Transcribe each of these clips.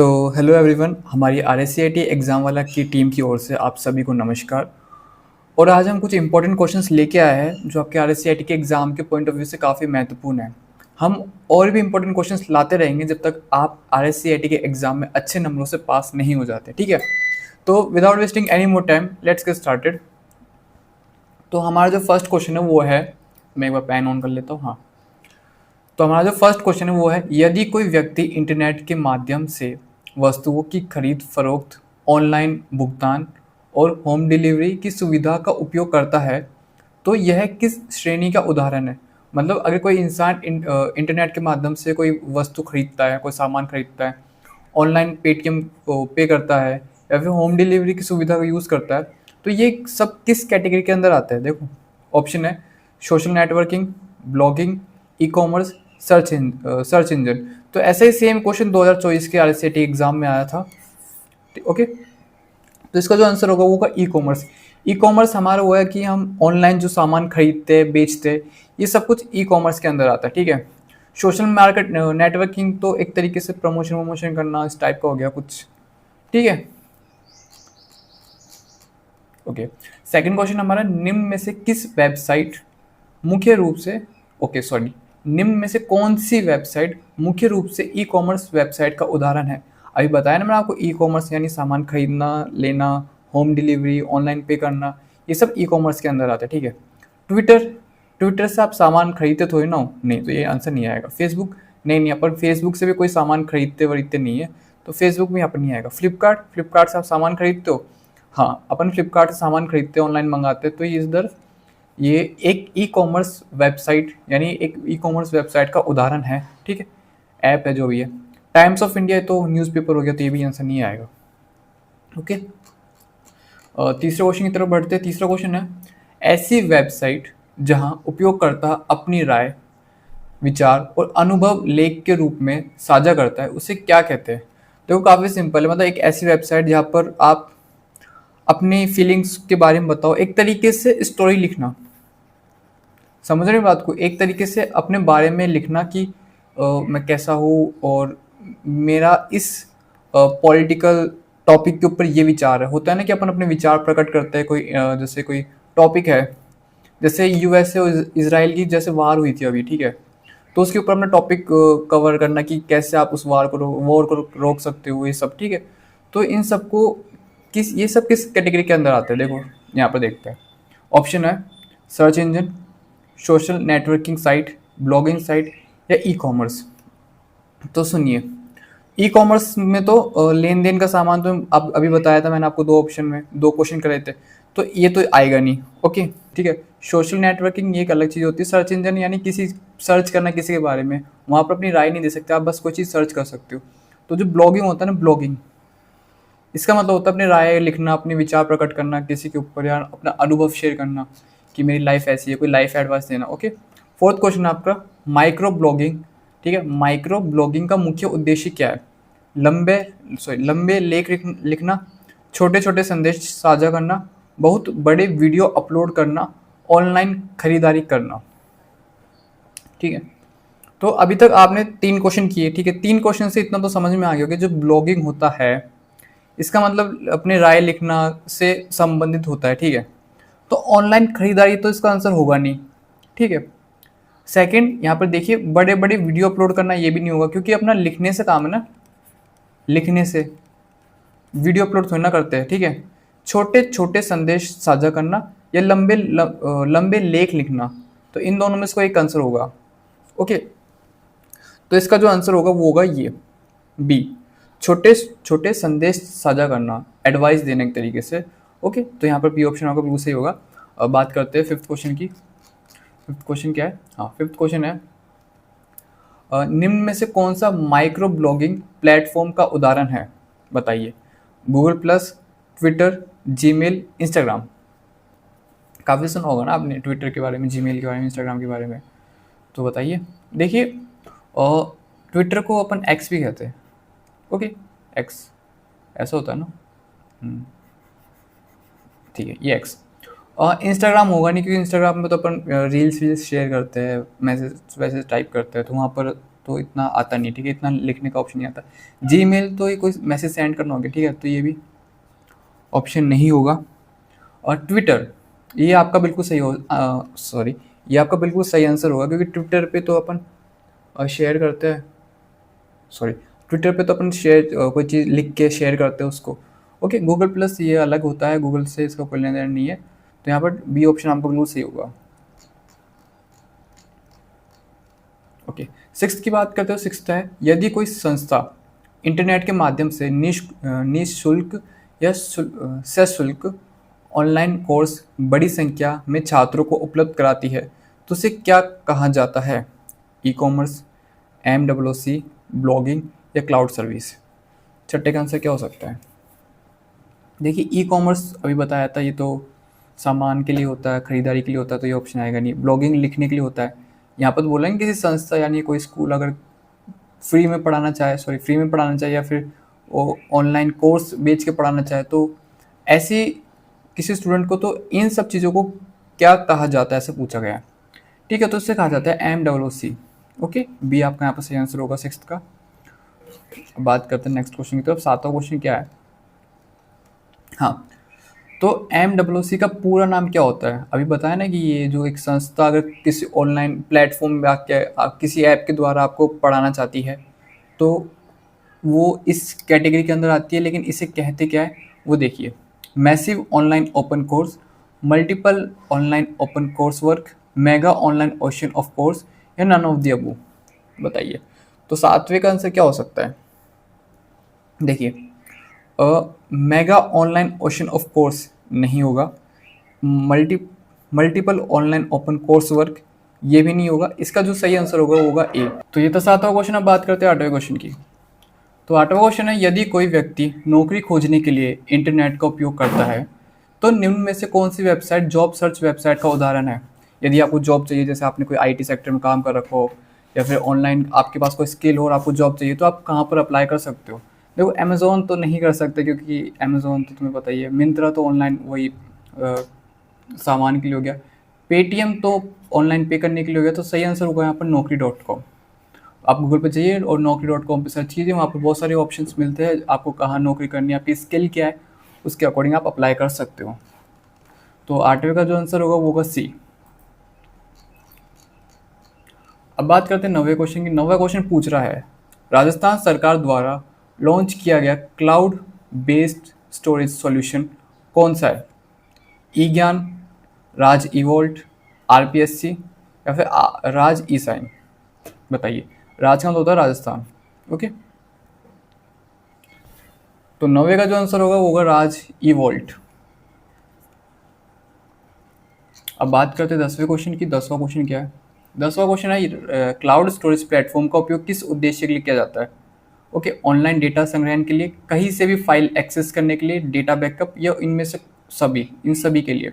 तो hello everyone, हमारी R S C I T exam वाला की टीम की ओर से आप सभी को नमस्कार। और आज हम कुछ इंपॉर्टेंट क्वेश्चंस लेके आए हैं जो आपके R S C I T के एग्ज़ाम के पॉइंट ऑफ व्यू से काफ़ी महत्वपूर्ण है। हम और भी इंपॉर्टेंट क्वेश्चंस लाते रहेंगे जब तक आप R S C I T के एग्ज़ाम में अच्छे नंबरों से पास नहीं हो जाते, ठीक है। तो without wasting any more time, let's get started. तो हमारा जो फर्स्ट क्वेश्चन है वो है, मैं एक बार पेन ऑन कर लेता हूँ। हाँ, तो हमारा जो फर्स्ट क्वेश्चन है वो है, यदि कोई व्यक्ति इंटरनेट के माध्यम से वस्तुओं की खरीद फरोख्त, ऑनलाइन भुगतान और होम डिलीवरी की सुविधा का उपयोग करता है तो यह किस श्रेणी का उदाहरण है। मतलब अगर कोई इंसान इंटरनेट के माध्यम से कोई वस्तु खरीदता है, कोई सामान खरीदता है, ऑनलाइन पेटीएम पे करता है या फिर होम डिलीवरी की सुविधा का यूज़ करता है, तो ये सब किस कैटेगरी के अंदर आता है। देखो, ऑप्शन है social networking, blogging, e commerce, search engine. तो ऐसा ही सेम क्वेश्चन 2024 के आरएससीटी एग्जाम में आया था। ओके, तो इसका जो आंसर होगा वो होगा ई कॉमर्स। ई कॉमर्स हमारा वो है कि हम ऑनलाइन जो सामान खरीदते हैं, बेचते हैं, ये सब कुछ ई कॉमर्स के अंदर आता है, ठीक है। सोशल मार्केट नेटवर्किंग तो एक तरीके से प्रमोशन वमोशन करना, इस टाइप का हो गया कुछ, ठीक है। ओके, सेकंड क्वेश्चन हमारा, निम्न में से किस वेबसाइट मुख्य रूप से, ओके सॉरी, निम्न में से कौन सी वेबसाइट मुख्य रूप से ई कॉमर्स वेबसाइट का उदाहरण है। अभी बताया ना मैंने आपको, ई कॉमर्स यानी सामान खरीदना, लेना, होम डिलीवरी, ऑनलाइन पे करना, ये सब ई कॉमर्स के अंदर आता है, ठीक है। ट्विटर, ट्विटर से आप सामान खरीदते थोड़ी ना हो, नहीं, तो ये आंसर नहीं आएगा। फेसबुक, नहीं, अपन फेसबुक से भी कोई सामान खरीदते वरीदते नहीं है, तो फेसबुक में यहाँ पर नहीं आएगा। फ्लिपकार्ट, फ्लिपकार्ट से आप सामान खरीदते हो, हाँ, अपन फ्लिपकार्ट से सामान खरीदते हैं, ऑनलाइन मंगाते हैं, तो ये इधर ये एक ई कॉमर्स वेबसाइट यानी एक ई कॉमर्स वेबसाइट का उदाहरण है, ठीक है, ऐप है जो भी है। टाइम्स ऑफ इंडिया तो न्यूज़पेपर हो गया, तो ये भी आंसर नहीं आएगा। ओके, तीसरे क्वेश्चन की तरफ बढ़ते हैं। तीसरा क्वेश्चन है, ऐसी वेबसाइट जहां उपयोगकर्ता अपनी राय, विचार और अनुभव लेख के रूप में साझा करता है, उसे क्या कहते हैं। देखो, काफ़ी सिंपल है। मतलब एक ऐसी वेबसाइट जहाँ पर आप अपनी फीलिंग्स के बारे में बताओ, एक तरीके से स्टोरी लिखना, समझ रहे हो बात को, एक तरीके से अपने बारे में लिखना कि मैं कैसा हूँ और मेरा इस पॉलिटिकल टॉपिक के ऊपर ये विचार है। होता है ना कि अपन अपने विचार प्रकट करते हैं, कोई जैसे कोई टॉपिक है, जैसे यूएसए और इसराइल की जैसे वार हुई थी अभी, ठीक है, तो उसके ऊपर अपना टॉपिक कवर करना कि कैसे आप उस वॉर को रोक सकते हो, ये सब, ठीक है। तो इन सबको ये सब किस कैटेगरी के अंदर आते हैं, देखो यहाँ पर देखते हैं। ऑप्शन है search engine, social networking site, blogging site या ई कॉमर्स। तो सुनिए, ई कॉमर्स में तो लेन देन का सामान तो अब अभी बताया था मैंने आपको, दो ऑप्शन में दो क्वेश्चन करे थे, तो ये तो आएगा नहीं। ओके, ठीक है। सोशल नेटवर्किंग ये एक अलग चीज़ होती है। सर्च इंजन यानी किसी सर्च करना किसी के बारे में, वहाँ पर अपनी राय नहीं दे सकते आप, बस कोई चीज़ सर्च कर सकते हो। तो जो ब्लॉगिंग होता है ना, ब्लॉगिंग, इसका मतलब होता है अपनी राय लिखना, अपने विचार प्रकट करना किसी के ऊपर, या अपना अनुभव शेयर करना कि मेरी लाइफ ऐसी है, कोई लाइफ एडवाइस देना। ओके, फोर्थ क्वेश्चन आपका, माइक्रो ब्लॉगिंग, ठीक है। माइक्रो ब्लॉगिंग का मुख्य उद्देश्य क्या है। लंबे लेख लिखना, छोटे छोटे संदेश साझा करना, बहुत बड़े वीडियो अपलोड करना, ऑनलाइन खरीदारी करना, ठीक है। तो अभी तक आपने 3 क्वेश्चन किए, ठीक है। 3 क्वेश्चन से इतना तो समझ में आ गया कि जो ब्लॉगिंग होता है इसका मतलब अपने राय लिखना से संबंधित होता है, ठीक है। तो ऑनलाइन खरीदारी तो इसका आंसर होगा नहीं, ठीक है। सेकंड, यहाँ पर देखिए, बड़े बड़े वीडियो अपलोड करना, ये भी नहीं होगा क्योंकि अपना लिखने से काम है ना, लिखने से, वीडियो अपलोड थोड़ी ना करते हैं, ठीक है। छोटे छोटे संदेश साझा करना या लंबे लेख लिखना, तो इन दोनों में से कोई एक आंसर होगा। ओके, तो इसका जो आंसर होगा वो होगा ये बी, छोटे छोटे संदेश साझा करना, एडवाइस देने के तरीके से। ओके, तो यहाँ पर बी ऑप्शन होगा, बिल्कुल सही होगा। अब बात करते हैं फिफ्थ क्वेश्चन की। फिफ्थ क्वेश्चन क्या है, हाँ, फिफ्थ क्वेश्चन है, निम्न में से कौन सा माइक्रो ब्लॉगिंग प्लेटफॉर्म का उदाहरण है, बताइए। Google plus, Twitter, Gmail, Instagram. काफ़ी सुना होगा ना आपने ट्विटर के बारे में, जीमेल के बारे में, इंस्टाग्राम के बारे में, तो बताइए। देखिए, और ट्विटर को अपन एक्स भी कहते हैं। ओके, एक्स ऐसा होता है ना, ठीक है, ये एक्स। और इंस्टाग्राम होगा नहीं क्योंकि इंस्टाग्राम में तो अपन रील्स वील्स शेयर करते हैं, मैसेज वैसेज टाइप करते हैं, तो वहाँ पर तो इतना आता नहीं, ठीक है, इतना लिखने का ऑप्शन नहीं आता। जीमेल तो ये कोई मैसेज सेंड करना हो गया, ठीक है, तो ये भी ऑप्शन नहीं होगा। और ट्विटर, ये आपका बिल्कुल सही हो, सॉरी, ये आपका बिल्कुल सही आंसर होगा, क्योंकि ट्विटर पे तो अपन शेयर करते हैं, सॉरी, ट्विटर पे तो अपन शेयर कोई चीज़ लिख के शेयर करते हैं उसको। ओके, गूगल प्लस ये अलग होता है, गूगल से इसका कोई लेना देना नहीं है, तो यहाँ पर बी ऑप्शन आपका बिल्कुल सही होगा। ओके, सिक्स्थ की बात करते हो। सिक्स्थ है, यदि कोई संस्था इंटरनेट के माध्यम से निःशुल्क या सशुल्क ऑनलाइन कोर्स बड़ी संख्या में छात्रों को उपलब्ध कराती है तो उसे क्या कहा जाता है? ई कॉमर्स, MWC, ब्लॉगिंग या क्लाउड सर्विस। छठे का आंसर क्या हो सकता है? देखिए, ई कॉमर्स अभी बताया था, ये तो सामान के लिए होता है, खरीदारी के लिए होता है, तो ये ऑप्शन आएगा नहीं। ब्लॉगिंग लिखने के लिए होता है। यहाँ पर बोलेंगे किसी संस्था यानी कोई स्कूल अगर फ्री में पढ़ाना चाहे या फिर वो ऑनलाइन कोर्स बेच के पढ़ाना चाहे, तो ऐसी किसी स्टूडेंट को तो इन सब चीज़ों को क्या कहा जाता है, ऐसे पूछा गया है, ठीक है, तो इससे कहा जाता है MWC। ओके, बी आपका यहाँ पर सही आंसर होगा सिक्स्थ का। बात करते हैं नेक्स्ट क्वेश्चन की तरफ। सातवां क्वेश्चन क्या है? हाँ, तो MWC का पूरा नाम क्या होता है? अभी बताया ना कि ये जो एक संस्था अगर किसी ऑनलाइन प्लेटफॉर्म में आके किसी ऐप के द्वारा आपको पढ़ाना चाहती है, तो वो इस कैटेगरी के अंदर आती है, लेकिन इसे कहते क्या है वो देखिए। Massive online open course, multiple online open course work, mega online ocean of course या नन ऑफ द अबव। बताइए, तो सातवें का आंसर क्या हो सकता है? देखिए, mega online ocean of course नहीं होगा, multiple online open course work ये भी नहीं होगा। इसका जो सही आंसर होगा वो होगा ए। तो ये था सातवां क्वेश्चन। अब बात करते हैं आठवें क्वेश्चन की। तो आठवां क्वेश्चन है, यदि कोई व्यक्ति नौकरी खोजने के लिए इंटरनेट का उपयोग करता है तो निम्न में से कौन सी वेबसाइट जॉब सर्च वेबसाइट का उदाहरण है? यदि आपको जॉब चाहिए, जैसे आपने कोई IT सेक्टर में काम कर रखा हो या फिर ऑनलाइन आपके पास कोई स्किल हो और आपको जॉब चाहिए, तो आप कहाँ पर अप्लाई कर सकते हो? देखो, अमेज़ोन तो नहीं कर सकते, क्योंकि अमेज़ोन तो तुम्हें पता ही है। मिंत्रा तो ऑनलाइन वही सामान के लिए हो गया। पेटीएम तो ऑनलाइन पे करने के लिए हो गया। तो सही आंसर होगा यहाँ पर naukri.com। आप गूगल पे जाइए और naukri.com पे सर्च कीजिए, वहाँ पर बहुत सारे ऑप्शंस मिलते हैं, आपको कहाँ नौकरी करनी है, आपकी स्किल क्या है, उसके अकॉर्डिंग आप अप्लाई कर सकते हो। तो आठवें का जो आंसर होगा वो होगा सी। अब बात करते हैं नौवें क्वेश्चन की। नौवां क्वेश्चन पूछ रहा है, राजस्थान सरकार द्वारा लॉन्च किया गया क्लाउड बेस्ड स्टोरेज सॉल्यूशन कौन सा है? ई ज्ञान, राज इवोल्ट, RPSC या फिर राज ई साइन। बताइए, राज का मतलब होता है राजस्थान। ओके, तो नौवे का जो आंसर होगा वो होगा राज ई वोल्ट। अब बात करते हैं 10वें क्वेश्चन की। 10वां क्वेश्चन क्या है? 10वां क्वेश्चन है, क्लाउड स्टोरेज प्लेटफॉर्म का उपयोग किस उद्देश्य के लिए किया जाता है? ओके, ऑनलाइन डेटा संग्रहण के लिए, कहीं से भी फाइल एक्सेस करने के लिए, डेटा बैकअप या इनमें से सभी, इन सभी के लिए।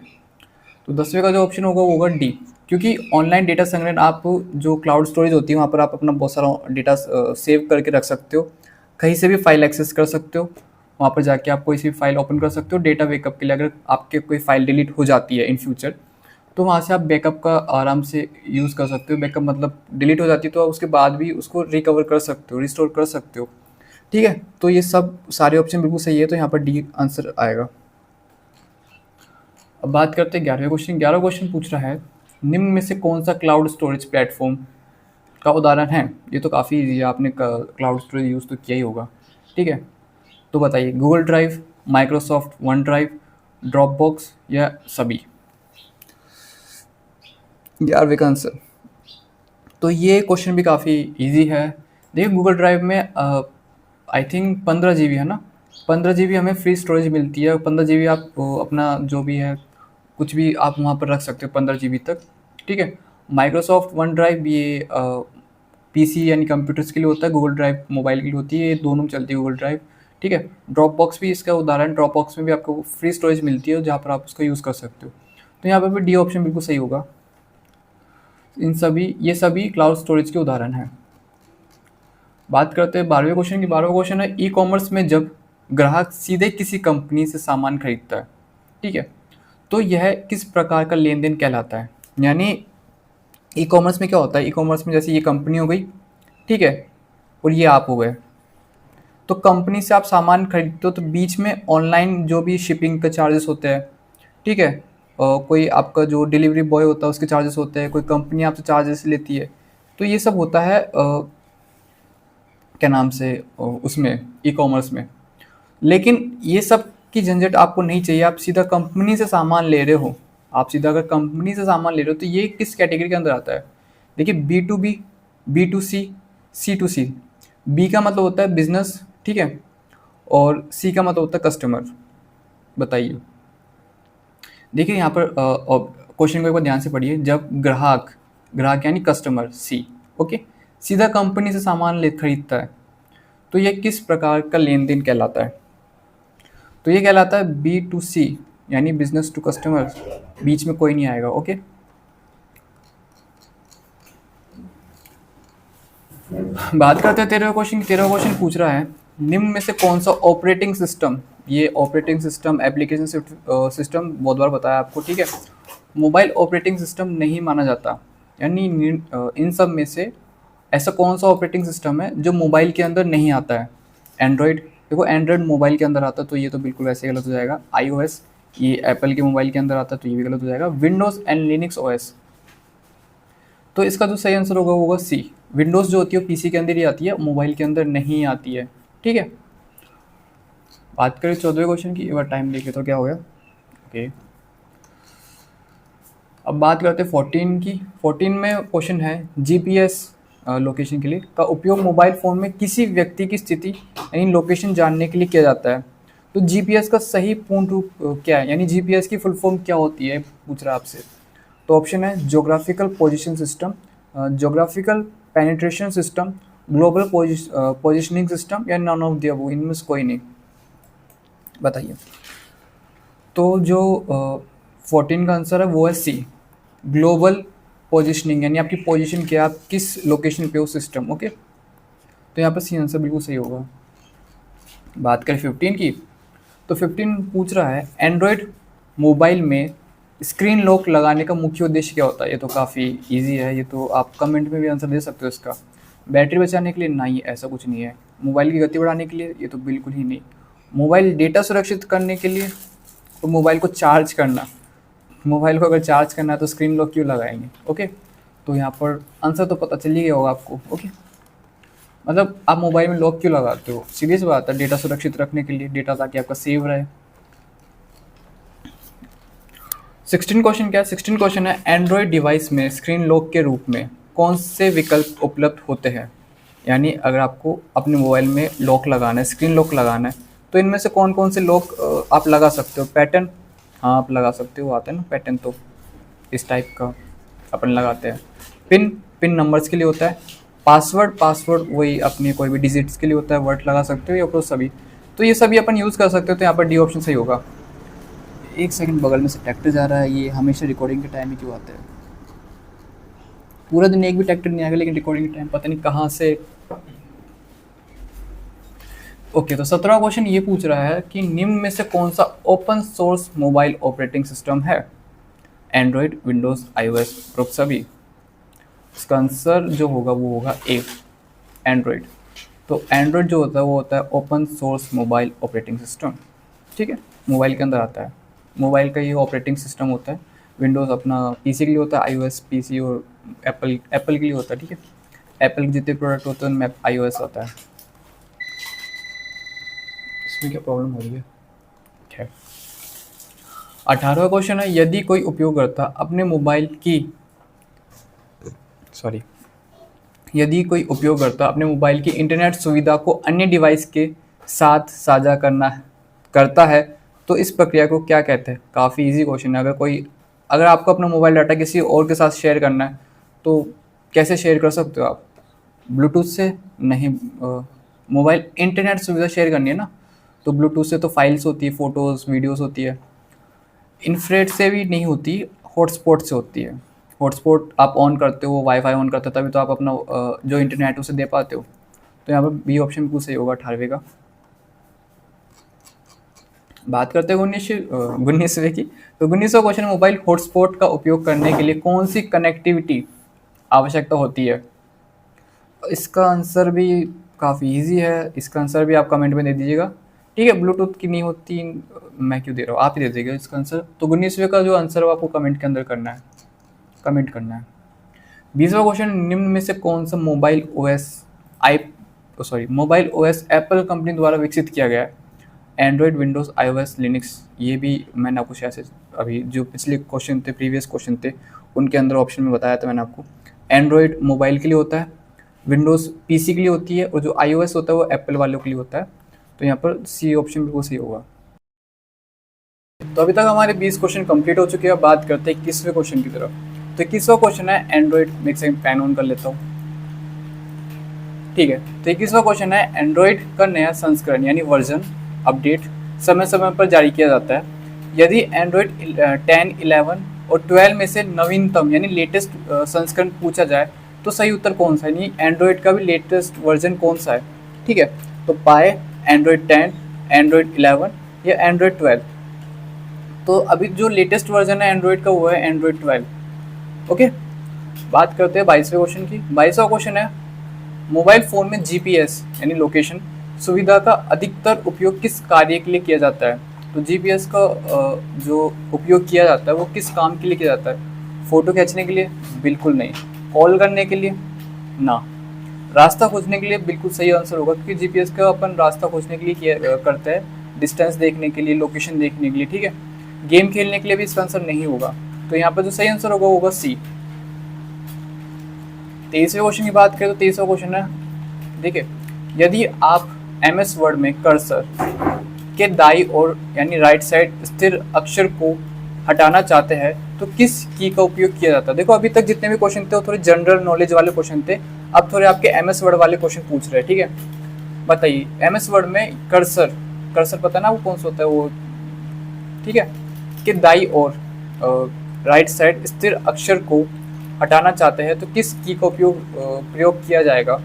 तो 10वें का जो ऑप्शन होगा वो होगा डी, क्योंकि ऑनलाइन डेटा संग्रहण, आप जो क्लाउड स्टोरेज होती है वहाँ पर आप अपना बहुत सारा डेटा सेव करके रख सकते हो, कहीं से भी फाइल एक्सेस कर सकते हो, वहाँ पर जाके आप कोई सी फाइल ओपन कर सकते हो। डेटा बैकअप के लिए अगर आपके कोई फाइल डिलीट हो जाती है इन फ्यूचर, तो वहाँ से आप बैकअप का आराम से यूज़ कर सकते हो। बैकअप मतलब डिलीट हो जाती है तो आप उसके बाद भी उसको रिकवर कर सकते हो, रिस्टोर कर सकते हो, ठीक है। तो ये सब सारे ऑप्शन बिल्कुल सही है, तो यहाँ पर डी आंसर आएगा। अब बात करते हैं 11वें क्वेश्चन। 11वां क्वेश्चन पूछ रहा है, निम्न में से कौन सा क्लाउड स्टोरेज प्लेटफॉर्म का उदाहरण है? ये तो काफ़ी ईजी है, आपने क्लाउड स्टोरेज यूज़ तो किया ही होगा, ठीक है। तो बताइए, Google drive, Microsoft one drive, Dropbox या सभी। 11वें का आंसर, तो ये क्वेश्चन भी काफ़ी इजी है। देखिए, गूगल ड्राइव में आई थिंक 15 GB है ना, 15 GB हमें फ्री स्टोरेज मिलती है। 15 GB आप अपना जो भी है कुछ भी आप वहाँ पर रख सकते हो 15 GB तक, ठीक है। माइक्रोसॉफ्ट वन ड्राइव ये PC यानी कंप्यूटर्स के लिए होता है, गूगल ड्राइव मोबाइल के लिए होती है, ये दोनों में चलती है गूगल ड्राइव, ठीक है। ड्रॉपबॉक्स भी इसका उदाहरण, ड्रॉपबॉक्स में भी आपको फ्री स्टोरेज मिलती है जहाँ पर आप उसका यूज़ कर सकते हो। तो यहाँ पर भी डी ऑप्शन बिल्कुल सही होगा। इन सभी, ये सभी क्लाउड स्टोरेज के उदाहरण हैं। बात करते हैं 12वें क्वेश्चन की। 12वां क्वेश्चन है, ई कॉमर्स में जब ग्राहक सीधे किसी कंपनी से सामान खरीदता है, ठीक है, तो यह किस प्रकार का लेन देन कहलाता है? यानी ई कॉमर्स में क्या होता है? ई कॉमर्स में जैसे ये कंपनी हो गई, ठीक है, और ये आप हो गए। तो कंपनी से आप सामान खरीदते हो तो बीच में ऑनलाइन जो भी शिपिंग के चार्जेस होते हैं, ठीक है, कोई आपका जो डिलीवरी बॉय होता है उसके चार्जेस होते हैं, कोई कंपनी आपसे चार्जेस लेती है, तो ये सब होता है क्या नाम से उसमें ई कॉमर्स में। लेकिन ये सब की झंझट आपको नहीं चाहिए, आप सीधा कंपनी से सामान ले रहे हो। आप सीधा अगर कंपनी से सामान ले रहे हो तो ये किस कैटेगरी के अंदर आता है? देखिए, B to B, B to C to C. बी का मतलब होता है बिजनेस, ठीक है, और सी का मतलब होता है कस्टमर। बताइए। देखिए यहाँ पर क्वेश्चन को एक बार ध्यान से पढ़िए। जब ग्राहक, ग्राहक यानी कस्टमर सी, ओके, सीधा कंपनी से सामान ले खरीदता है तो यह किस प्रकार का लेन देन कहलाता है? तो ये कहलाता है बी टू सी, यानी बिजनेस टू कस्टमर, बीच में कोई नहीं आएगा। ओके, बात करते हैं 13वें क्वेश्चन की। 13वां क्वेश्चन पूछ रहा है निम्न में से कौन सा ऑपरेटिंग सिस्टम, ये ऑपरेटिंग सिस्टम एप्लीकेशन सिस्टम बहुत बार बताया आपको, ठीक है, मोबाइल ऑपरेटिंग सिस्टम नहीं माना जाता। यानी इन सब में से ऐसा कौन सा ऑपरेटिंग सिस्टम है जो मोबाइल के अंदर नहीं आता है? एंड्रॉयड, देखो एंड्रॉयड मोबाइल के अंदर आता है तो ये तो बिल्कुल वैसे गलत हो जाएगा। iOS, ये एप्पल के मोबाइल के अंदर आता है तो ये भी गलत हो जाएगा। विंडोज़ एंड लिनक्स ओएस, तो इसका जो सही आंसर होगा वो होगा सी। विंडोज़ जो होती है वो पीसी के अंदर ही आती है, मोबाइल के अंदर नहीं आती है, ठीक है। बात करें 14वें क्वेश्चन की, एक बार टाइम देखे तो क्या हो गया। ओके, अब बात करते हैं 14 की। 14 में क्वेश्चन है जीपीएस लोकेशन के लिए का उपयोग मोबाइल फ़ोन में किसी व्यक्ति की स्थिति यानी लोकेशन जानने के लिए किया जाता है। तो जीपीएस का सही पूर्ण रूप क्या है, यानी जीपीएस की फुल फॉर्म क्या होती है, पूछ रहा है आपसे। तो ऑप्शन है geographical position system, geographical penetration system, global positioning system, या नॉन ऑफ द अबव, इनमें से कोई नहीं। बताइए। तो जो 14 का आंसर है वो है सी, ग्लोबल पोजिशनिंग, यानी आपकी पोजीशन क्या, आप किस लोकेशन पे हो सिस्टम। ओके, तो यहाँ पर सी आंसर बिल्कुल सही होगा। बात करें 15 की, तो 15 पूछ रहा है एंड्रॉयड मोबाइल में स्क्रीन लॉक लगाने का मुख्य उद्देश्य क्या होता है? ये तो काफ़ी इजी है, ये तो आप कमेंट में भी आंसर दे सकते हो इसका। बैटरी बचाने के लिए? नहीं, ऐसा कुछ नहीं है। मोबाइल की गति बढ़ाने के लिए? ये तो बिल्कुल ही नहीं। मोबाइल डेटा सुरक्षित करने के लिए? तो मोबाइल को चार्ज करना, मोबाइल को अगर चार्ज करना है तो स्क्रीन लॉक क्यों लगाएंगे। ओके, तो यहाँ पर आंसर तो पता चल ही गया होगा आपको। ओके, मतलब आप मोबाइल में लॉक क्यों लगाते हो? सीरियस बात है, डेटा सुरक्षित रखने के लिए, डेटा ताकि आपका सेव रहे। 16 क्वेश्चन क्या है? 16 क्वेश्चन है एंड्रॉयड डिवाइस में स्क्रीन लॉक के रूप में कौन से विकल्प उपलब्ध होते हैं? यानी अगर आपको अपने मोबाइल में लॉक लगाना है, स्क्रीन लॉक लगाना है, तो इनमें से कौन कौन से लॉक आप लगा सकते हो? पैटर्न, हाँ आप लगा सकते हो, आता है ना पैटर्न, तो इस टाइप का अपन लगाते हैं। पिन, पिन नंबर्स के लिए होता है। पासवर्ड, पासवर्ड वही अपनी कोई भी डिजिट्स के लिए होता है, वर्ड लगा सकते हो, या फिर सभी, तो ये सभी अपन यूज़ कर सकते हो। तो यहाँ पर डी ऑप्शन सही होगा। एक सेकंड, बगल में से ट्रैक्टर जा रहा है, ये हमेशा रिकॉर्डिंग के टाइम ही क्यों आता है? पूरा दिन एक भी ट्रैक्टर नहीं आएगा, लेकिन रिकॉर्डिंग के टाइम पता नहीं कहाँ से। ओके, तो 17वां क्वेश्चन ये पूछ रहा है कि निम्न में से कौन सा open source mobile operating system है? एंड्रॉयड, विंडोज़, iOS, ग्रुप सभी। इसका आंसर जो होगा वो होगा ए, एंड्रॉयड। तो एंड्रॉयड जो होता है वो होता है open source mobile operating system, ठीक है, मोबाइल के अंदर आता है। मोबाइल का ये ऑपरेटिंग सिस्टम होता है। विंडोज़ अपना पीसी के लिए होता है, iOS पीसी और एप्पल के लिए होता है, ठीक है। एप्पल के जितने प्रोडक्ट होते हैं उनमें iOS होता है। इसमें क्या प्रॉब्लम हो रही है? खैर, 18वां क्वेश्चन है यदि कोई उपयोगकर्ता अपने मोबाइल की सॉरी यदि कोई उपयोगकर्ता अपने मोबाइल की इंटरनेट सुविधा को अन्य डिवाइस के साथ साझा करता है तो इस प्रक्रिया को क्या कहते हैं? काफ़ी इजी क्वेश्चन है। अगर आपको अपना मोबाइल डाटा किसी और के साथ शेयर करना है तो कैसे शेयर कर सकते हो आप? ब्लूटूथ से नहीं, मोबाइल इंटरनेट सुविधा शेयर करनी है ना, तो ब्लूटूथ से तो फाइल्स होती है, फ़ोटोज़ वीडियोज़ होती है। इन्फ्रेड से भी नहीं होती, हॉटस्पॉट से होती है। हॉटस्पॉट आप ऑन करते हो, वाईफाई ऑन करते हो, तभी तो आप अपना जो इंटरनेट है उसे दे पाते हो। तो यहाँ पर बी ऑप्शन बिल्कुल सही होगा 18वें का। बात करते हैं 19वें की। तो 19वां क्वेश्चन, मोबाइल हॉटस्पॉट का उपयोग करने के लिए कौन सी कनेक्टिविटी आवश्यकता होती है? इसका आंसर भी काफ़ी इजी है, इसका आंसर भी आप कमेंट में दे दीजिएगा। ठीक है, ब्लूटूथ की नहीं होती, मैं क्यों दे रहा हूँ, आप ही दे दीजिएगा इसका आंसर। तो 19वें का जो आंसर है वो आपको कमेंट के अंदर करना है, कमेंट करना है। 20वां क्वेश्चन, निम्न में से कौन सा मोबाइल ओएस एप्पल कंपनी द्वारा विकसित किया गया है? Android, Windows, iOS, Linux. ये भी मैंने आपको शायद से अभी जो पिछले क्वेश्चन थे, प्रीवियस क्वेश्चन थे, उनके अंदर ऑप्शन में बताया था मैंने आपको। एंड्रॉयड मोबाइल के लिए होता है, विंडोज़ पीसी के लिए होती है, और जो आईओएस होता है वो एप्पल वालों के लिए होता है। तो यहाँ पर सी ऑप्शन बिल्कुल सही होगा। तो अभी तक हमारे 20 क्वेश्चन कंप्लीट हो चुके हैं। अब बात करते हैं 21वें क्वेश्चन की तरफ। तो 21वां क्वेश्चन है एंड्रॉयड, मैं एक सेकंड पैन ऑन कर लेता हूँ। ठीक है, तो 21वां क्वेश्चन है एंड्रॉयड का नया संस्करण यानी वर्जन अपडेट समय समय पर जारी किया जाता है। यदि एंड्रॉयड 10, 11 और 12 में से नवीनतम यानी लेटेस्ट संस्करण पूछा जाए तो सही उत्तर कौन सा है, यानी एंड्रॉयड का भी लेटेस्ट वर्जन कौन सा है? ठीक है, तो पाए, एंड्रॉयड 10, एंड्रॉयड 11 या एंड्रॉयड 12। तो अभी जो लेटेस्ट वर्जन है एंड्रॉयड का वो है एंड्रॉयड 12। ओके, बात करते हैं 22वें क्वेश्चन की। 22वां क्वेश्चन है मोबाइल फ़ोन में जीपीएस यानी लोकेशन सुविधा का अधिकतर उपयोग किस कार्य के लिए किया जाता है? तो जीपीएस का जो उपयोग किया जाता है वो किस काम के लिए किया जाता है? फ़ोटो खींचने के लिए? बिल्कुल नहीं। कॉल करने के लिए? ना। रास्ता खोजने के लिए? बिल्कुल सही आंसर होगा, क्योंकि जीपीएस का अपन रास्ता खोजने के लिए करते हैं, डिस्टेंस देखने के लिए, लोकेशन देखने के लिए। ठीक है, गेम खेलने के लिए भी इसका आंसर नहीं होगा। तो यहाँ पर जो सही आंसर होगा सी। 23वें क्वेश्चन की बात करें तो 23वां क्वेश्चन है, देखिए, यदि आप एमएस वर्ड में कर्सर के दाई ओर यानी राइट साइड स्थिर अक्षर को हटाना चाहते हैं तो किस की का उपयोग किया जाता है? देखो, अभी तक जितने भी क्वेश्चन थे वो थोड़े जनरल नॉलेज वाले क्वेश्चन थे, अब थोड़े आपके एमएस वर्ड वाले क्वेश्चन पूछ रहे हैं। ठीक है, बताइए, एमएस वर्ड में कर्सर, कर्सर पता ना वो कौन सा होता है वो, ठीक है, कि दाई ओर राइट साइड स्थिर अक्षर को हटाना चाहते हैं तो किस की का प्रयोग किया जाएगा?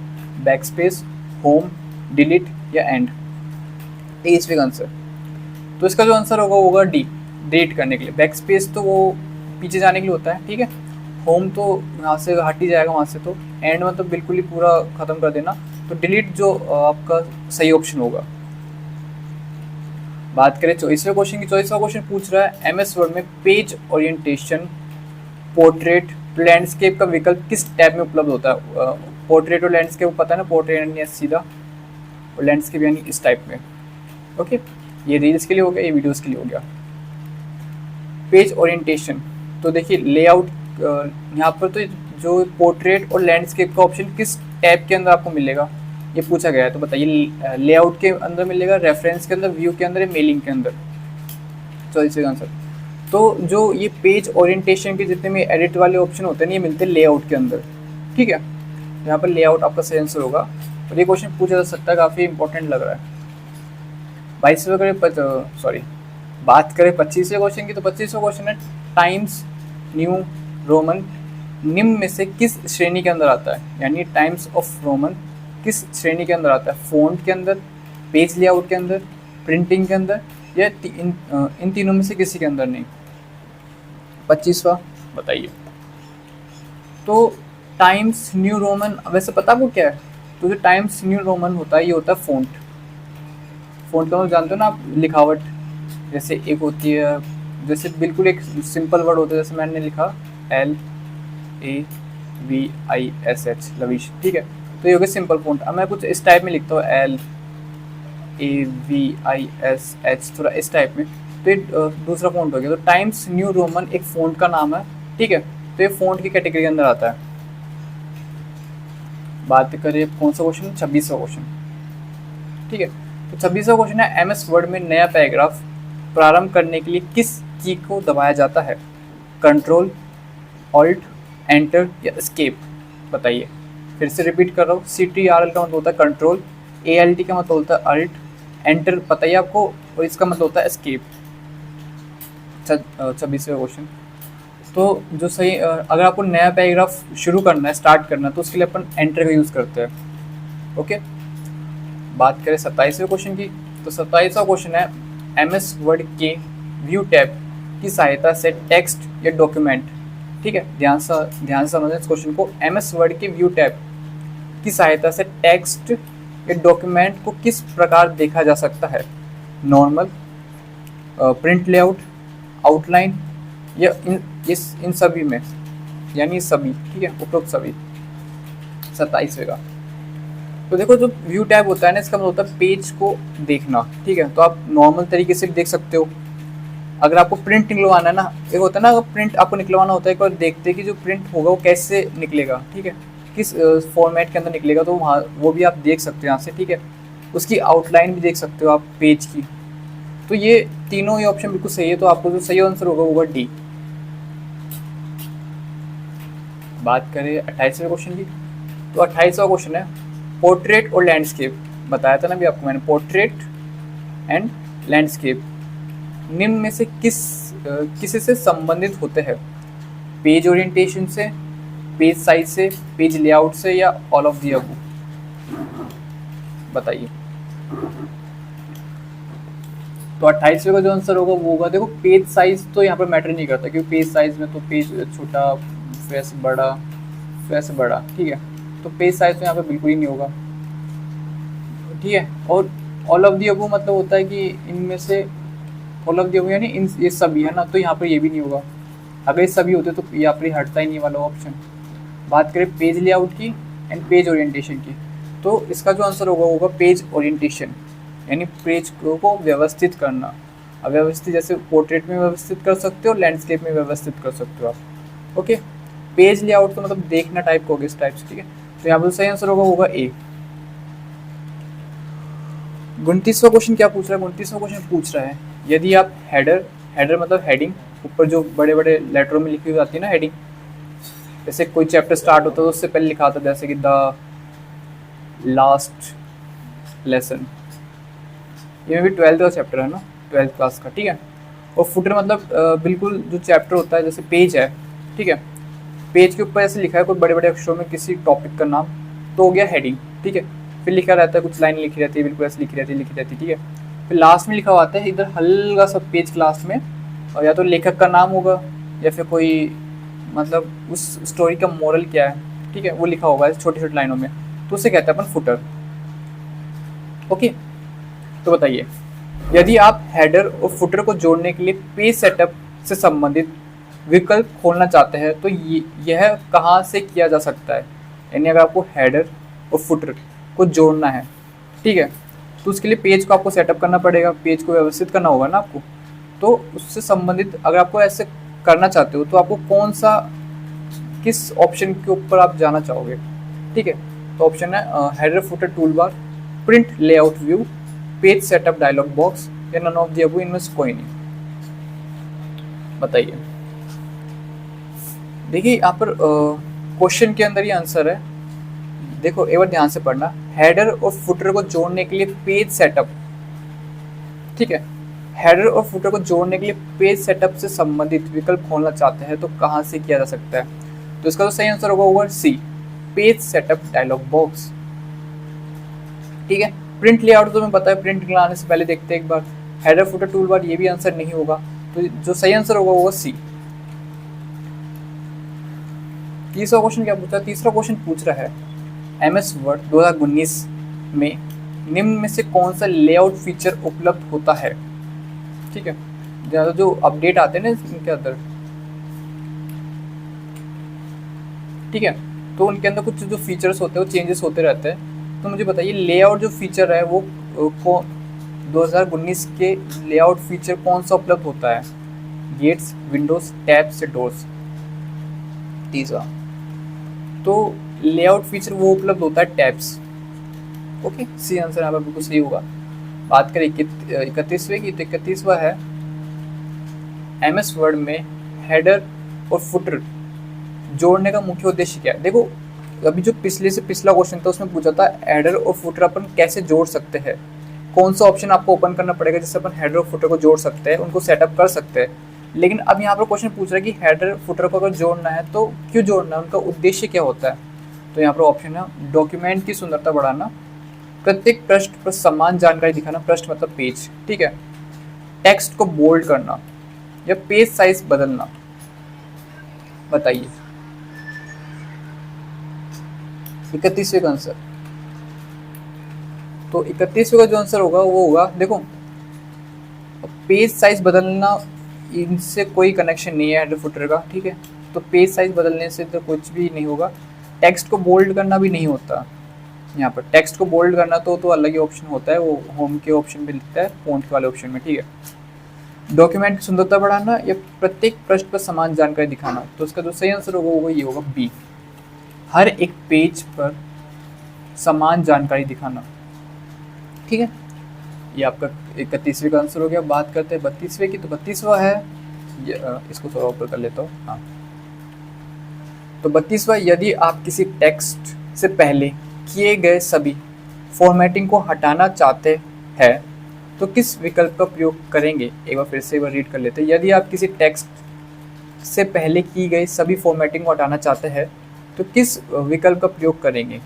बैकस्पेस, होम, डिलीट या एंड? 23वें का आंसर, तो इसका जो आंसर होगा डी, डिलीट करने के लिए। बैकस्पेस तो वो पीछे जाने के लिए होता है, ठीक है। होम तो यहाँ से हट ही जाएगा वहाँ से, तो एंड में तो बिल्कुल ही पूरा ख़त्म कर देना, तो डिलीट जो आपका सही ऑप्शन होगा। बात करें 24वें क्वेश्चन की। 24वां क्वेश्चन पूछ रहा है एमएस वर्ड में पेज ओरिएंटेशन, पोर्ट्रेट, लैंडस्केप का विकल्प किस टैब में उपलब्ध होता है? पोर्ट्रेट और लैंडस्केप पता है ना, पोर्ट्रेट यानी सीधा और लैंडस्केप यानी इस टाइप में। ओके, ये रील्स के लिए हो गया, ये वीडियोस के लिए हो गया। पेज ओरिएंटेशन, तो देखिए लेआउट, यहाँ पर तो जो पोर्ट्रेट और लैंडस्केप का ऑप्शन किस टैब के अंदर आपको मिलेगा ये पूछा गया है। तो बताइए, लेआउट के अंदर मिलेगा, रेफरेंस के अंदर, व्यू के अंदर या मेलिंग के अंदर? तो इसका आंसर, तो जो ये पेज ओरिएंटेशन के जितने भी एडिट वाले ऑप्शन होते हैं ना, ये मिलते हैं लेआउट के अंदर। ठीक है, यहाँ पर लेआउट आपका सही आंसर होगा, और ये क्वेश्चन पूछा जा सकता है, काफ़ी इंपॉर्टेंट लग रहा है। 22वें करें, बात करें 25वें क्वेश्चन की। तो 25वां क्वेश्चन है टाइम्स न्यू रोमन निम्न में से किस श्रेणी के अंदर आता है? यानी टाइम्स ऑफ रोमन किस श्रेणी के अंदर आता है? फ़ॉन्ट के अंदर, पेज लेआउट के अंदर, प्रिंटिंग के अंदर, या इन तीनों में से किसी के अंदर नहीं? 25वां बताइए। तो टाइम्स न्यू रोमन, वैसे पता आपको क्या है? तो जो टाइम्स न्यू रोमन होता है ये होता है फ़ॉन्ट। फ़ॉन्ट का मतलब जानते हो ना आप, लिखावट, जैसे एक होती है, जैसे बिल्कुल एक सिंपल वर्ड होता है, जैसे मैंने लिखा LAVISH, लविश। ठीक है, तो ये हो गया सिंपल फ़ॉन्ट। अब मैं कुछ इस टाइप में लिखता हूँ LAVISH, थोड़ा इस टाइप में, तो ये दूसरा फ़ॉन्ट हो गया। तो टाइम्स न्यू रोमन एक फ़ॉन्ट का नाम है, ठीक है, तो ये फ़ॉन्ट की कैटेगरी के अंदर आता है। बात करें कौन सा क्वेश्चन, 26वां क्वेश्चन। ठीक है, तो 26वां क्वेश्चन है एमएस वर्ड में नया पैराग्राफ प्रारंभ करने के लिए किस की को दबाया जाता है? कंट्रोल, ऑल्ट, एंटर या एस्केप? बताइए, फिर से रिपीट कर रहा हूँ। CTRL का मतलब होता है कंट्रोल, ALT का मतलब होता है अल्ट, एंटर पता ही आपको, और इसका मतलब होता है एस्केप। 26वां क्वेश्चन, तो जो सही, अगर आपको नया पैराग्राफ शुरू करना है, स्टार्ट करना है, तो उसके लिए अपन एंटर का यूज़ करते हैं। ओके, बात करें 27वें क्वेश्चन की। तो 27वां क्वेश्चन है एमएस वर्ड के व्यू टैब की सहायता से टेक्स्ट या डॉक्यूमेंट, ठीक है, ध्यान से समझें इस क्वेश्चन को। एमएस वर्ड के व्यू टैब की सहायता से टेक्स्ट या डॉक्यूमेंट को किस प्रकार देखा जा सकता है? नॉर्मल, प्रिंट लेआउट, आउटलाइन या इन सभी में, यानी सभी, ठीक है, उपरोक्त सभी। 27वें का, तो देखो जो व्यू टैब होता है ना, इसका मतलब होता है पेज को देखना, ठीक है। तो आप नॉर्मल तरीके से भी देख सकते हो। अगर आपको प्रिंट निकलवाना है ना, एक होता है ना, अगर प्रिंट आपको निकलवाना होता है, एक बार देखते हैं कि जो प्रिंट होगा वो कैसे निकलेगा, ठीक है, किस फॉर्मेट के अंदर निकलेगा, तो वहाँ वो भी आप देख सकते हो यहाँ से, ठीक है। उसकी आउटलाइन भी देख सकते हो आप पेज की। तो ये तीनों ही ऑप्शन बिल्कुल सही है, तो आपको जो सही आंसर होगा वो डी। बात करें 28वें क्वेश्चन की, तो 28वां क्वेश्चन है पोर्ट्रेट और लैंडस्केप। बताया था ना भी आपको मैंने, पोर्ट्रेट एंड लैंडस्केप निम्न में से किसी से संबंधित होते हैं? पेज ओरिएंटेशन से, पेज साइज से, पेज लेआउट से, या ऑल ऑफ द अबव? बताइए। तो 28वें का जो आंसर होगा वो होगा, देखो पेज साइज तो यहाँ पर मैटर नहीं करता, क्योंकि पेज साइज में तो पेज छोटा, फेस बड़ा, फेस बड़ा, ठीक है। तो पेज साइज तो यहाँ पे बिल्कुल ही नहीं होगा, ठीक है। और ऑल ऑफ दी अबव मतलब होता है कि इनमें से, ऑल ऑफ दी अबव यानी इन ये सभी है ना, तो यहाँ पर ये भी नहीं होगा। अगर ये सभी होते तो यहाँ पर हटता ही नहीं वाला ऑप्शन। बात करें पेज लेआउट की एंड पेज ओरिएंटेशन की, तो इसका जो आंसर होगा होगा पेज ओरिएंटेशन, यानी पेज को व्यवस्थित करना। अव्यवस्थित जैसे पोर्ट्रेट में व्यवस्थित कर सकते हो, लैंडस्केप में व्यवस्थित कर सकते हो आप, ओके। पेज लेआउट तो मतलब देखना टाइप को होगा इस टाइप से, ठीक है। तो यहाँ पर सही आंसर होगा ए। 29वां क्वेश्चन क्या पूछ रहा है? 29वां क्वेश्चन पूछ रहा है यदि आप हेडर मतलब हेडिंग, ऊपर जो बड़े बड़े लेटरों में लिखी हुई आती है ना हेडिंग, जैसे कोई चैप्टर स्टार्ट होता है तो उससे पहले लिखा आता है जैसे कि द लास्ट लेसन, ये भी 12th का चैप्टर है ना, 12th क्लास का, ठीक है। और फुटर मतलब बिल्कुल जो चैप्टर होता है, जैसे पेज है, ठीक है, पेज के ऊपर ऐसे लिखा है कोई बड़े बड़े अक्षरों में किसी टॉपिक का नाम, तो हो गया हेडिंग, ठीक है। फिर लिखा रहता है, कुछ लाइन लिखी रहती है, बिल्कुल ऐसे लिखी रहती है, ठीक है। फिर लास्ट में लिखा हुआ आता है इधर हल्का सा पेज के लास्ट में, और या तो लेखक का नाम होगा या फिर कोई मतलब उस स्टोरी का मोरल क्या है, ठीक है, वो लिखा होगा छोटी छोटी लाइनों में, तो उसे कहते हैं अपन फुटर, ओके। तो बताइए, यदि आप हेडर और फुटर को जोड़ने के लिए पेज सेटअप से संबंधित विकल्प खोलना चाहते हैं तो यह कहाँ से किया जा सकता है? यानी अगर आपको हेडर और फुटर को जोड़ना है, ठीक है, तो उसके लिए पेज को आपको सेटअप करना पड़ेगा, पेज को व्यवस्थित करना होगा ना आपको। तो उससे संबंधित अगर आपको ऐसे करना चाहते हो तो आपको कौन सा, किस ऑप्शन के ऊपर आप जाना चाहोगे, ठीक है। तो ऑप्शन है header footer tool bar, print layout view, page setup dialog box, या नन ऑफ द अबव, इनमें से कोई नहीं। बताइए। देखिए यहाँ पर क्वेश्चन के अंदर ही आंसर है, देखो एक बार ध्यान से पढ़ना। हेडर और फुटर को जोड़ने के लिए पेज सेटअप, ठीक है, हेडर और फुटर को जोड़ने के लिए पेज सेटअप से संबंधित विकल्प खोलना चाहते हैं तो कहाँ से किया जा सकता है? तो इसका तो सही आंसर होगा सी, पेज सेटअप डायलॉग बॉक्स, ठीक है। प्रिंट लेआउट तो तुम्हें पता है, प्रिंट लाने से पहले देखते हैं एक बार। हेडर फुटर टूल बार, ये भी आंसर नहीं होगा, तो जो सही आंसर होगा वो सी। तीसरा क्वेश्चन क्या पूछा है? तीसरा क्वेश्चन पूछ रहा है MS वर्ड 2019 में निम्न में से कौन सा लेआउट फीचर उपलब्ध होता है, ठीक है। ज़्यादा जो अपडेट आते हैं ना इनके अंदर, ठीक है, तो उनके अंदर कुछ जो फीचर्स होते हैं वो चेंजेस होते रहते हैं। तो मुझे बताइए लेआउट जो फीचर है वो 2019 के लेआउट फीचर कौन सा उपलब्ध होता है? Gates, windows, tabs, doors. तीसरा तो लेआउट फीचर वो उपलब्ध होता है टैब्स, ओके। सी आंसर यहाँ पर बिल्कुल सही होगा। बात करें 31वें की, तो 31वां है MS वर्ड में हेडर और फुटर जोड़ने का मुख्य उद्देश्य क्या है? देखो अभी जो पिछले से पिछला क्वेश्चन था उसमें पूछा था हेडर और फुटर अपन कैसे जोड़ सकते हैं, कौन सा ऑप्शन आपको ओपन करना पड़ेगा जिससे अपन हेडर और फुटर को जोड़ सकते हैं, उनको सेटअप कर सकते हैं। लेकिन अब यहाँ पर क्वेश्चन पूछ रहा है कि हेडर फुटर को अगर जोड़ना है तो क्यों जोड़ना है, उनका उद्देश्य क्या होता है? तो यहाँ पर ऑप्शन है डॉक्यूमेंट की सुंदरता बढ़ाना, प्रत्येक पृष्ठ पर समान जानकारी दिखाना, पृष्ठ मतलब पेज, ठीक है, टेक्स्ट को बोल्ड करना, या पेज साइज बदलना। बताइए। 31वें का आंसर। तो 31वें का जो आंसर होगा वो होगा, देखो पेज साइज बदलना, इनसे कोई कनेक्शन नहीं है हेडर फुटर का, ठीक है। तो पेज साइज बदलने से तो कुछ भी नहीं होगा। टेक्स्ट को बोल्ड करना भी नहीं होता। यहाँ पर टेक्स्ट को बोल्ड करना तो अलग ही ऑप्शन होता है, वो होम के ऑप्शन में लिखता है, फ़ॉन्ट वाले ऑप्शन में, ठीक है। डॉक्यूमेंट की सुंदरता बढ़ाना या प्रत्येक पृष्ठ पर समान जानकारी दिखाना, तो इसका जो सही आंसर होगा वो ये होगा बी, हर एक पेज पर समान जानकारी दिखाना, ठीक है। ये आपका 31वें का आंसर हो गया। बात करते हैं 32वें की, तो 32वां है इसको थोड़ा ऊपर कर लेता हूँ, हाँ। तो 32वां, यदि आप किसी टेक्स्ट से पहले किए गए सभी फॉर्मेटिंग को हटाना चाहते हैं तो किस विकल्प का प्रयोग करेंगे। एक बार फिर से एक बार रीड कर लेते हैं। यदि आप किसी टेक्स्ट से पहले की गई सभी फॉर्मेटिंग को हटाना चाहते हैं तो किस विकल्प का प्रयोग करेंगे।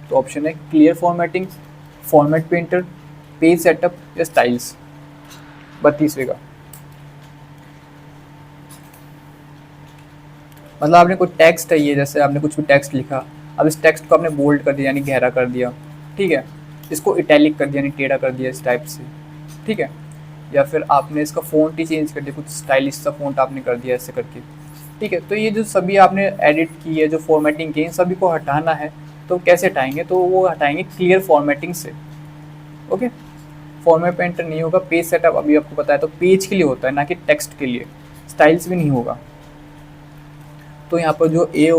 तो ऑप्शन है clear formatting, format painter, page setup या स्टाइल्स। 32वें का मतलब आपने कोई टेक्स्ट है, ये जैसे आपने कुछ भी टेक्स्ट लिखा, अब इस टेक्स्ट को आपने बोल्ड कर दिया यानी गहरा कर दिया, ठीक है। इसको इटैलिक कर दिया यानी टेढ़ा कर दिया इस टाइप से, ठीक है। या फिर आपने इसका फ़ॉन्ट ही चेंज कर दिया, कुछ स्टाइलिश सा फ़ॉन्ट आपने कर दिया ऐसे करके, ठीक है। तो ये जो सभी आपने एडिट की है, जो फॉर्मेटिंग की, इन सभी को हटाना है तो कैसे हटाएंगे, तो वो हटाएंगे क्लियर फॉर्मेटिंग से, ओके। फॉर्मेट पेंटर नहीं होगा, पेज सेटअप अभी आपको पता है तो पेज के लिए होता है ना कि टेक्स्ट के लिए, स्टाइल्स भी नहीं होगा। तो यहाँ पर जो ए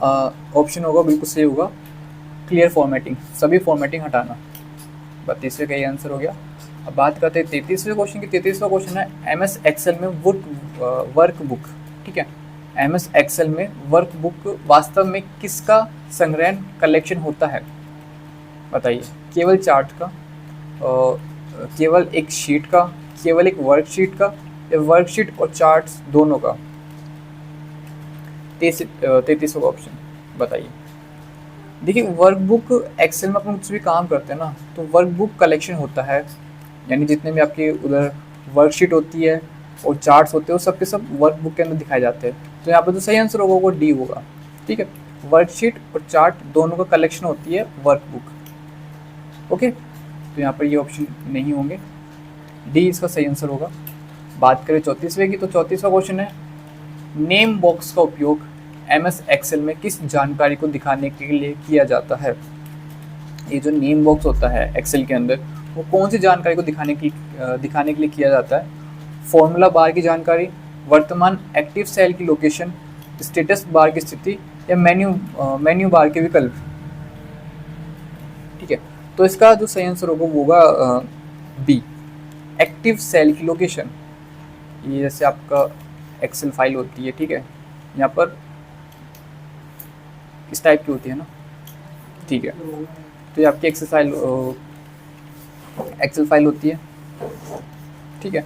ऑप्शन होगा बिल्कुल सही होगा, क्लियर फॉर्मेटिंग, सभी फॉर्मेटिंग हटाना। 32वें का ये आंसर हो गया। अब बात करते हैं 33वें क्वेश्चन की। 33वां क्वेश्चन है एमएस एक्सेल में वर्कबुक, ठीक है। एमएस एक्सेल में वर्कबुक वास्तव में किसका संग्रहण कलेक्शन होता है, बताइए। केवल चार्ट का, केवल एक शीट का, केवल एक वर्कशीट का, या वर्कशीट और चार्ट्स दोनों का। 33वां ऑप्शन बताइए। देखिए वर्कबुक एक्सेल में अपन कुछ भी काम करते हैं ना तो वर्कबुक कलेक्शन होता है, यानी जितने भी आपके उधर वर्कशीट होती है और चार्ट्स होते हैं वो सब के सब वर्कबुक के अंदर दिखाए जाते हैं। तो यहाँ पर जो सही आंसर होगा वो डी होगा, ठीक है। वर्कशीट और चार्ट दोनों का कलेक्शन होती है वर्कबुक, ओके। तो यहाँ पर ये ऑप्शन नहीं होंगे, डी इसका सही आंसर होगा। बात करें 34वें की, तो 34वां क्वेश्चन है नेम बॉक्स का उपयोग एमएस एक्सेल में किस जानकारी को दिखाने के लिए किया जाता है। ये जो नेम बॉक्स होता है एक्सेल के अंदर वो कौन सी जानकारी को दिखाने के लिए किया जाता है। फॉर्मूला बार की जानकारी, वर्तमान एक्टिव सेल की लोकेशन, स्टेटस बार की स्थिति, या मेन्यू बार के विकल्प, ठीक है। तो इसका जो सही आंसर होगा वो होगा बी, एक्टिव सेल की लोकेशन। ये जैसे आपका एक्सेल फाइल होती है, ठीक है, यहाँ पर इस टाइप की होती है ना, ठीक है। तो ये आपकी एक्सेल फाइल होती है, ठीक है।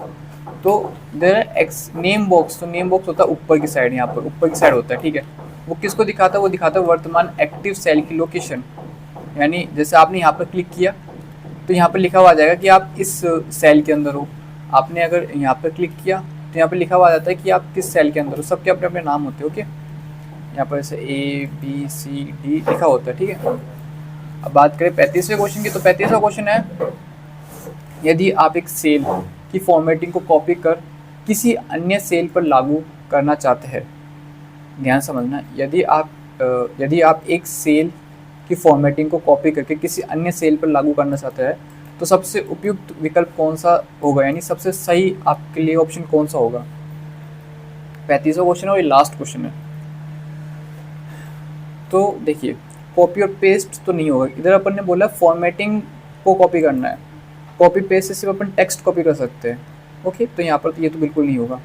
तो देयर एक्स नेम बॉक्स, तो नेम बॉक्स होता है ऊपर की साइड, यहाँ पर ऊपर की साइड होता है, ठीक है। वो किसको दिखाता है, वो दिखाता है वर्तमान एक्टिव सेल की लोकेशन। यानी जैसे आपने यहाँ पर क्लिक किया तो यहाँ पर लिखा हुआ आ जाएगा कि आप इस सेल के अंदर हो। आपने अगर यहाँ पर क्लिक किया तो यहाँ पर लिखा हुआ आ जाता है कि आप किस सेल के अंदर हो। सबके अपने अपने नाम होते हैं, ओके। यहाँ पर ऐसे ABCD लिखा होता है, ठीक है। अब बात करें 35वें क्वेश्चन की, तो 35वां क्वेश्चन है यदि आप एक सेल की फॉर्मेटिंग को कॉपी कर किसी अन्य सेल पर लागू करना चाहते हैं, ध्यान समझना, यदि आप एक सेल की फॉर्मेटिंग को कॉपी करके किसी अन्य सेल पर लागू करना चाहते हैं तो सबसे उपयुक्त विकल्प कौन सा होगा, यानी सबसे सही आपके लिए ऑप्शन कौन सा होगा। 35वां क्वेश्चन है और ये लास्ट क्वेश्चन है। तो देखिए कॉपी और पेस्ट तो नहीं होगा, इधर अपन ने बोला फॉर्मेटिंग को कॉपी करना है, कॉपी पेस्ट से सिर्फ अपन टेक्स्ट कॉपी कर सकते हैं, ओके। तो यहाँ पर ये तो बिल्कुल नहीं होगा।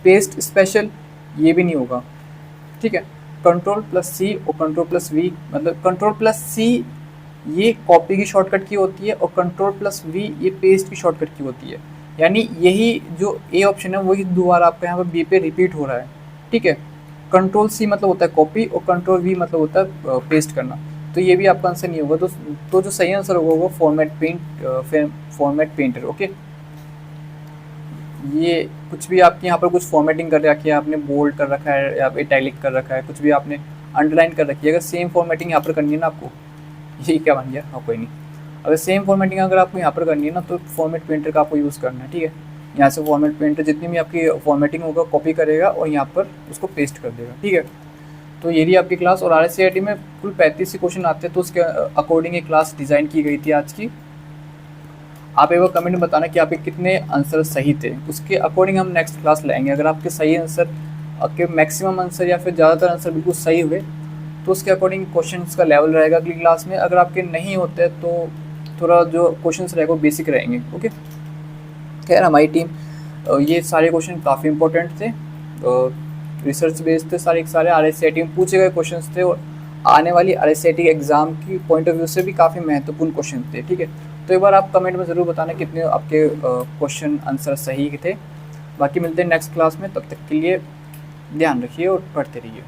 पेस्ट स्पेशल ये भी नहीं होगा, ठीक है। Ctrl+C और Ctrl+V, मतलब Ctrl+C ये कॉपी की शॉर्टकट की होती है और Ctrl+V ये पेस्ट की शॉर्टकट की होती है। यानी यही जो ए ऑप्शन है वही दोबारा आपका यहाँ पर बी पे रिपीट हो रहा है, ठीक है। Ctrl+C मतलब होता है कॉपी और Ctrl+V मतलब होता है पेस्ट करना। तो ये भी आपका आंसर नहीं होगा। तो जो सही आंसर होगा वो फॉर्मेट पेंटर, ओके। ये कुछ भी आपके यहाँ पर कुछ फॉर्मेटिंग कर रखी है, आपने बोल्ड कर रखा है या इटैलिक कर रखा है, कुछ भी आपने अंडरलाइन कर रखिएगा। सेम फॉर्मेटिंग यहाँ पर करनी है ना आपको, ये क्या बन गया, हाँ कोई नहीं। अगर सेम फॉर्मेटिंग अगर आपको यहाँ पर करनी है ना तो फॉर्मेट पेंटर का आपको यूज़ करना है, ठीक है। यहाँ से फॉर्मेट पेंटर जितनी भी आपकी फॉर्मेटिंग होगा कॉपी करेगा और यहाँ पर उसको पेस्ट कर देगा, ठीक है। तो ये रही आपकी क्लास। और RSCIT में कुल 35 से क्वेश्चन आते हैं, तो उसके अकॉर्डिंग ये क्लास डिज़ाइन की गई थी आज की। आप एक बार कमेंट में बताना कि आपके कितने आंसर सही थे, उसके अकॉर्डिंग हम नेक्स्ट क्लास लाएंगे। अगर आपके सही आंसर, आपके मैक्सिमम आंसर या फिर ज़्यादातर आंसर बिल्कुल सही हुए तो उसके अकॉर्डिंग क्वेश्चंस का लेवल रहेगा अगली क्लास में। अगर आपके नहीं होते तो थोड़ा जो क्वेश्चंस रहेगा वो बेसिक रहेंगे, ओके। खैर हमारी टीम, ये सारे क्वेश्चन काफ़ी इंपॉर्टेंट थे, रिसर्च बेस्ड थे सारे RSCIT में पूछे गए क्वेश्चंस थे और आने वाली RSCIT एग्ज़ाम की पॉइंट ऑफ व्यू से भी काफ़ी महत्वपूर्ण क्वेश्चन थे, ठीक है। तो एक बार आप कमेंट में ज़रूर बताना कितने आपके क्वेश्चन आंसर सही थे। बाकी मिलते हैं नेक्स्ट क्लास में, तब तक के लिए ध्यान रखिए और पढ़ते रहिए।